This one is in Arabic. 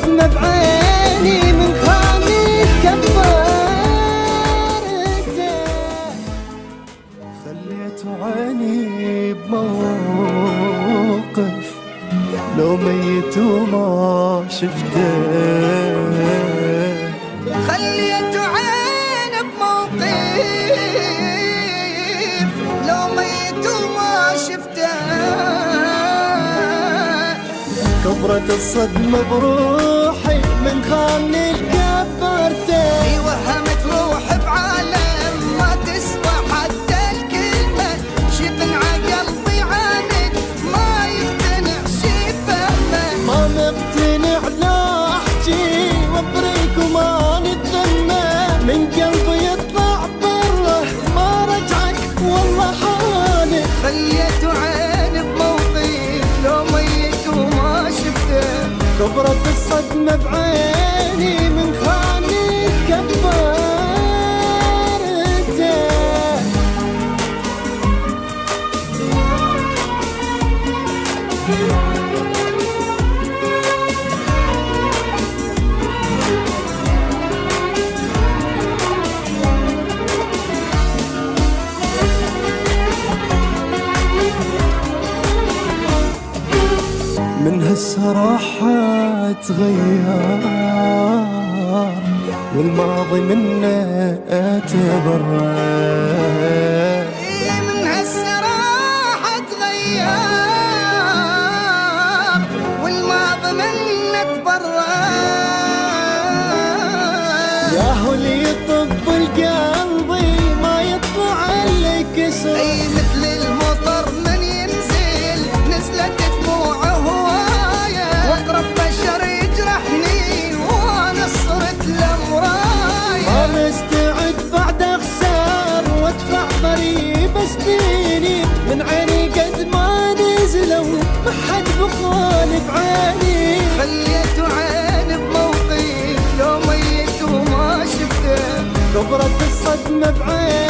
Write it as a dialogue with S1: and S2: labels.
S1: الصدمة بعيني من خاني كبرته. خليت عيني بموقف لو ميت وما شفته.
S2: خليت عيني بموقف لو ميت وما شفته.
S1: كبرت الصدمة بروحي من خاني كبرته.
S2: وهمت روحي بعالم ما تسوى حتى الكلمة. شقنع قلبي عاند ما يقتنع شي فهمه.
S1: ما مقتنع لا احكي وابريك وما نتذمه. من قلبي يطلع بره ما رجعك والله حالي.
S2: خليت عيني بموقف لو ميت وما شفته.
S1: كبرت الصدمة بعيني من خاني كبرته. من هالصراحة تغير والماضي منه اتبرر.
S2: من هالصراحة تغير والماضي منه تبرر.
S1: يا هو اللي يطب القلبي ما يطلع اللي كسر.
S2: اي مثل المطر من ينزل نزلت دموعه هواية. واقرب بشر يجرحني وانا صرت له مراية.
S1: ما مستعد بعد اخسر وادفع ضريبة سنيني. من عيني قد ما نزلوا ما حد بخالي بعيني.
S2: خليت عيني بموقف لو ميت وما شفته.
S1: كبرت الصدمة بعيني